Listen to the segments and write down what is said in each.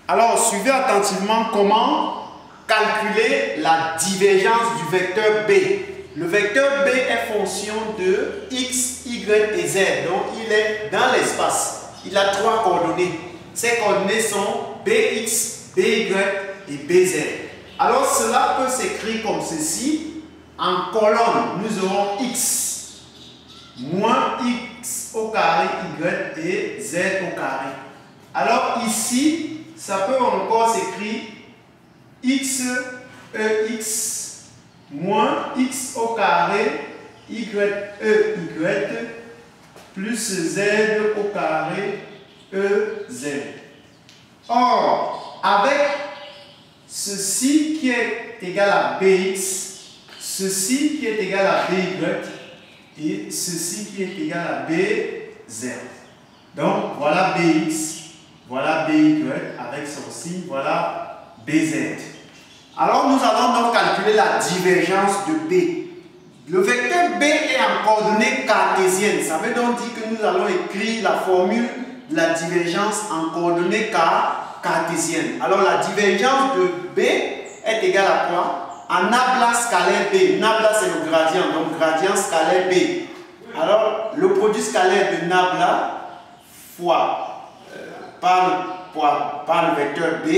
Alors, suivez attentivement comment calculer la divergence du vecteur B. Le vecteur B est fonction de x, y et z. Donc, il est dans l'espace. Il a trois coordonnées. Ces coordonnées sont bx, by et bz. Alors, cela peut s'écrire comme ceci. En colonne, nous aurons x moins x au carré, y et z au carré. Alors, ici, ça peut encore s'écrire x, ex, moins x au carré, y, y, plus z au carré, ez. Or, avec ceci qui est égal à bx, ceci qui est égal à by et ceci qui est égal à bz. Donc, voilà bx. Voilà BY avec son signe, voilà BZ. Alors nous allons donc calculer la divergence de B. Le vecteur B est en coordonnées cartésiennes. Ça veut donc dire que nous allons écrire la formule de la divergence en coordonnées cartésiennes. Alors la divergence de B est égale à quoi? En nabla scalaire B. Nabla c'est le gradient, donc gradient scalaire B. Alors le produit scalaire de nabla fois par le vecteur B,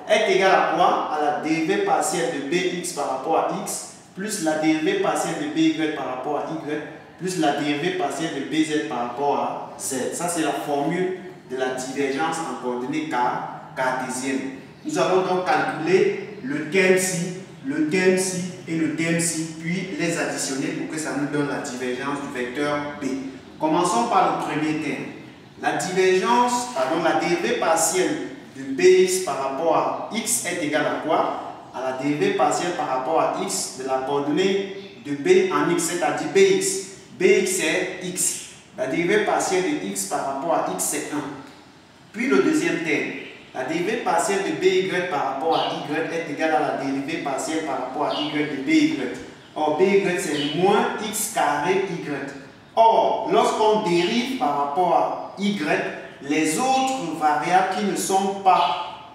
est égal à quoi? À la dérivée partielle de Bx par rapport à x, plus la dérivée partielle de By par rapport à y, plus la dérivée partielle de Bz par rapport à z. Ça, c'est la formule de la divergence en coordonnées cartésiennes. Nous allons donc calculer le terme-ci, le terme-ci et le terme-ci, puis les additionner pour que ça nous donne la divergence du vecteur B. Commençons par le premier terme. La divergence, la dérivée partielle de Bx par rapport à x est égale à quoi? À la dérivée partielle par rapport à x de la coordonnée de B en x, c'est-à-dire Bx. Bx c'est x. La dérivée partielle de x par rapport à x c'est 1. Puis le deuxième terme. La dérivée partielle de By par rapport à y est égale à la dérivée partielle par rapport à y de By. Or, By c'est moins x carré y. Or, lorsqu'on dérive par rapport à y, les autres variables qui ne sont pas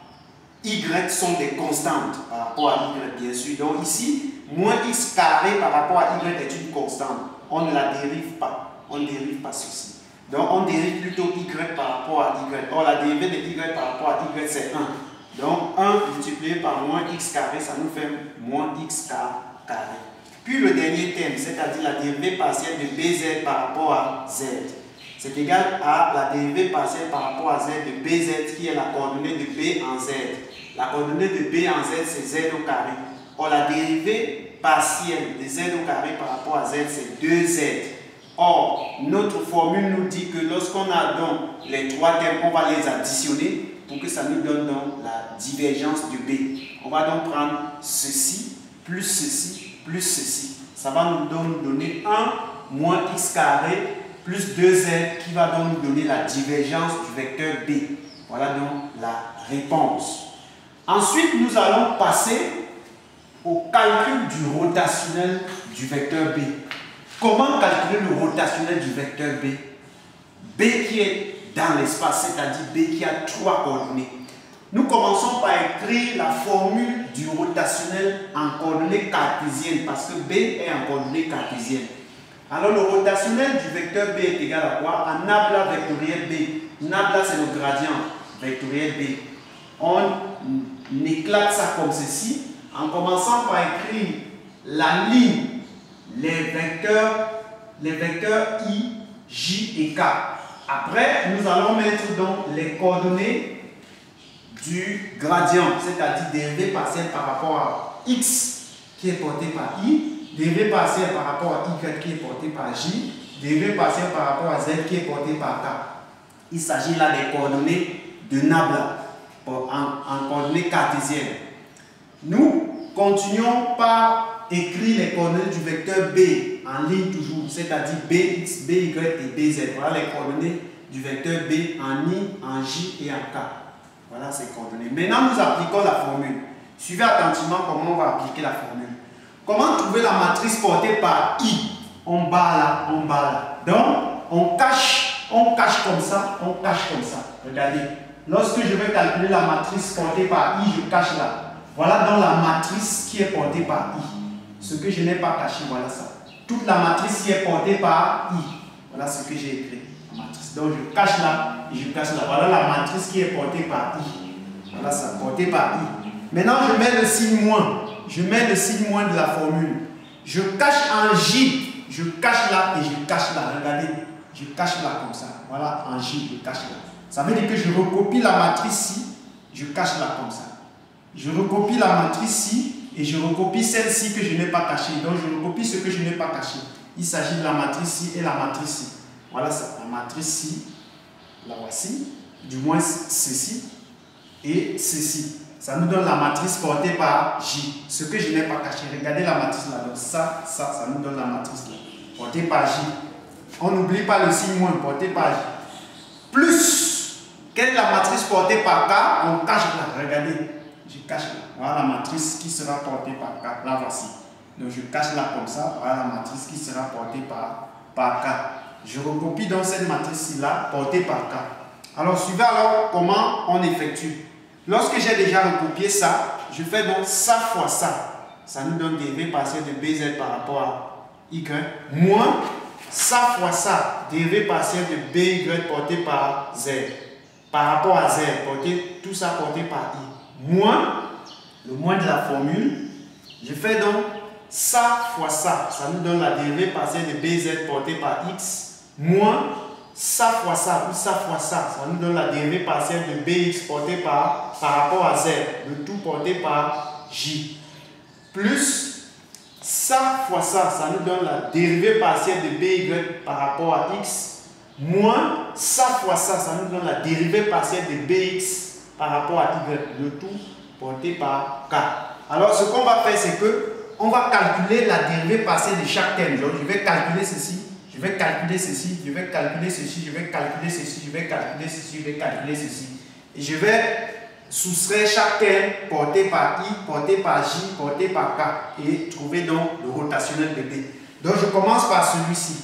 y sont des constantes par rapport à y, bien sûr. Donc ici, moins x carré par rapport à y est une constante. On ne la dérive pas. On ne dérive pas ceci. Donc on dérive plutôt y par rapport à y. Or, la dérivée de y par rapport à y, c'est 1. Donc 1 multiplié par moins x carré, ça nous fait moins x carré. Puis le dernier terme, c'est-à-dire la dérivée partielle de Bz par rapport à z. C'est égal à la dérivée partielle par rapport à z de Bz qui est la coordonnée de B en z. La coordonnée de B en z c'est z au carré. Or la dérivée partielle de z au carré par rapport à z c'est 2z. Or notre formule nous dit que lorsqu'on a donc les trois termes, on va les additionner pour que ça nous donne donc la divergence de B. On va donc prendre ceci plus ceci plus ceci. Ça va nous donner 1 moins x carré plus 2z qui va donc nous donner la divergence du vecteur B. Voilà donc la réponse. Ensuite, nous allons passer au calcul du rotationnel du vecteur B. Comment calculer le rotationnel du vecteur B? B qui est dans l'espace, c'est-à-dire B qui a trois coordonnées. Nous commençons par écrire la formule du rotationnel en coordonnées cartésiennes parce que B est en coordonnées cartésiennes. Alors le rotationnel du vecteur B est égal à quoi? À nabla vectoriel B. Nabla c'est le gradient vectoriel B. On éclate ça comme ceci en commençant par écrire la ligne, les vecteurs I, J et K. Après, nous allons mettre donc les coordonnées du gradient, c'est-à-dire dérivée partielle par rapport à x qui est porté par I, dérivée partielle par rapport à y qui est porté par j, dérivée partielle par rapport à z qui est porté par k. Il s'agit là des coordonnées de nabla en coordonnées cartésiennes. Nous continuons par écrire les coordonnées du vecteur B en ligne toujours, c'est-à-dire Bx, By et Bz. Voilà les coordonnées du vecteur B en I, en J et en K. Voilà ces coordonnées. Maintenant, nous appliquons la formule. Suivez attentivement comment on va appliquer la formule. Comment trouver la matrice portée par I? On bat là, on bat là. Donc, on cache comme ça, on cache comme ça. Regardez. lorsque je vais calculer la matrice portée par I, je cache là. Voilà donc la matrice qui est portée par I. Ce que je n'ai pas caché, voilà ça. Toute la matrice qui est portée par I. Voilà ce que j'ai écrit. La matrice. Donc je cache là et je cache là. Voilà la matrice qui est portée par I. Voilà ça, portée par I. Maintenant, je mets le signe moins. Je mets le signe moins de la formule. Je cache en J. Je cache là et je cache là. Regardez. Je cache là comme ça. Voilà, en J, je cache là. Ça veut dire que je recopie la matrice ci. Je cache là comme ça. Je recopie la matrice ci et je recopie celle-ci que je n'ai pas cachée. Donc, je recopie ce que je n'ai pas caché. Il s'agit de la matrice ci et la matrice ci. Voilà ça. La matrice ci. La voici. Du moins, ceci. Et ceci. Ça nous donne la matrice portée par J. Ce que je n'ai pas caché. Regardez la matrice là. Donc ça nous donne la matrice là. Portée par J. On n'oublie pas le signe moins porté par J. Plus, quelle est la matrice portée par K? On cache là. Regardez. Je cache là. Voilà la matrice qui sera portée par K. La voici. Donc je cache là comme ça. Voilà la matrice qui sera portée par K. Je recopie donc cette matrice là portée par K. Alors suivez alors comment on effectue. Lorsque j'ai déjà recopié ça, je fais donc ça fois ça. Ça nous donne dérivé partiel de BZ par rapport à Y. Moins ça fois ça. Dérivé partiel de BY porté par Z. Par rapport à Z. Tout ça porté par I. Moins le moins de la formule. Je fais donc ça fois ça. Ça nous donne la dérivée partielle de BZ porté par X. Moins ça fois ça ou ça fois ça, ça nous donne la dérivée partielle de BX portée par rapport à Z, le tout porté par J. Plus ça fois ça, ça nous donne la dérivée partielle de BY par rapport à X. Moins ça fois ça, ça nous donne la dérivée partielle de BX par rapport à Y, le tout porté par K. Alors ce qu'on va faire, c'est que on va calculer la dérivée partielle de chaque terme. Donc je vais calculer ceci. Je vais calculer ceci, je vais calculer ceci, je vais calculer ceci, je vais calculer ceci, je vais calculer ceci. Et je vais soustraire chaque terme porté par I, porté par J, porté par K et trouver donc le rotationnel de B. Donc je commence par celui-ci.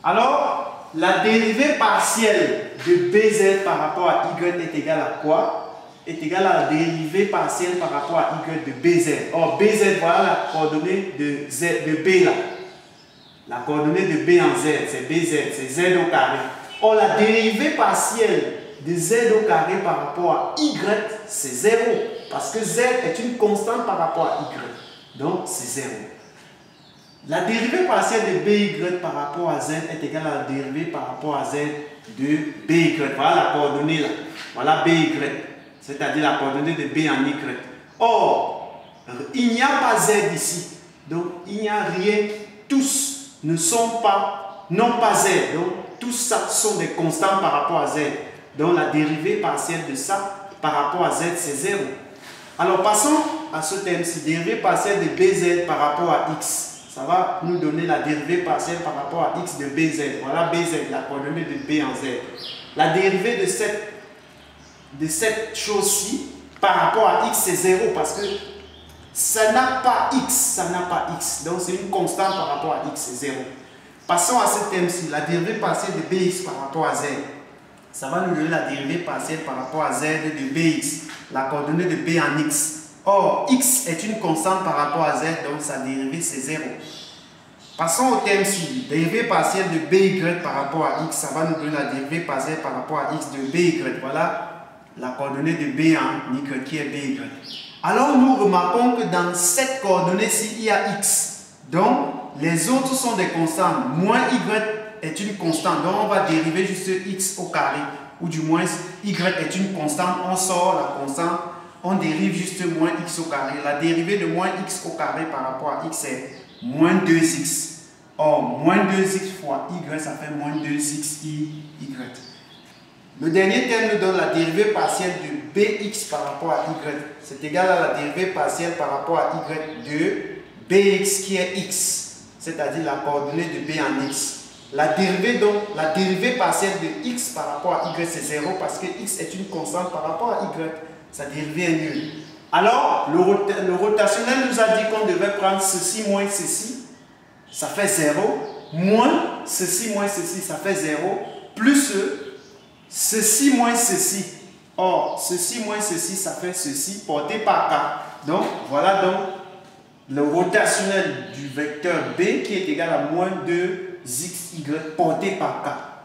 Alors, la dérivée partielle de BZ par rapport à Y est égale à quoi? Est égale à la dérivée partielle par rapport à Y de BZ. Or, BZ, voilà la coordonnée de B là. La coordonnée de B en Z, c'est BZ, c'est Z au carré. Or, la dérivée partielle de Z au carré par rapport à Y, c'est 0. Parce que Z est une constante par rapport à Y. Donc, c'est 0. La dérivée partielle de BY par rapport à Z est égale à la dérivée par rapport à Z de BY. Voilà la coordonnée là. Voilà BY. C'est-à-dire la coordonnée de B en Y. Or, il n'y a pas Z ici. Donc, il n'y a rien. Tous n'ont pas Z. Donc, tout ça sont des constantes par rapport à Z. Donc, la dérivée partielle de ça par rapport à Z, c'est 0. Alors, passons à ce terme-ci. Dérivée partielle de BZ par rapport à X. Ça va nous donner la dérivée partielle par rapport à X de BZ. Voilà BZ, la coordonnée de B en Z. La dérivée de cette chose-ci par rapport à X, c'est 0 parce que ça n'a pas X, ça n'a pas X. Donc, c'est une constante par rapport à X, c'est 0. Passons à ce terme-ci, la dérivée partielle de BX par rapport à Z. Ça va nous donner la dérivée partielle par rapport à Z de BX, la coordonnée de B en X. Or, X est une constante par rapport à Z, donc sa dérivée, c'est 0. Passons au terme-ci, dérivée partielle de BY par rapport à X. Ça va nous donner la dérivée partielle par rapport à X de BY. Voilà la coordonnée de B en Y qui est BY. Alors, nous remarquons que dans cette coordonnée-ci, il y a X. Donc, les autres sont des constantes. Moins Y est une constante. Donc, on va dériver juste X au carré. Ou du moins, Y est une constante. On sort la constante. On dérive juste moins X au carré. La dérivée de moins X au carré par rapport à X est moins 2X. Or, moins 2X fois Y, ça fait moins 2XY. Le dernier terme nous donne la dérivée partielle de BX par rapport à Y. C'est égal à la dérivée partielle par rapport à Y de BX qui est X, c'est-à-dire la coordonnée de B en X. La dérivée partielle de X par rapport à Y, c'est 0 parce que X est une constante par rapport à Y. Sa dérivée est nulle. Alors, le rotationnel nous a dit qu'on devait prendre ceci moins ceci, ça fait 0, moins ceci, ça fait 0, plus ceci moins ceci, Or, ceci moins ceci, ça fait ceci porté par K. Donc, voilà donc le rotationnel du vecteur B qui est égal à moins 2xy porté par K.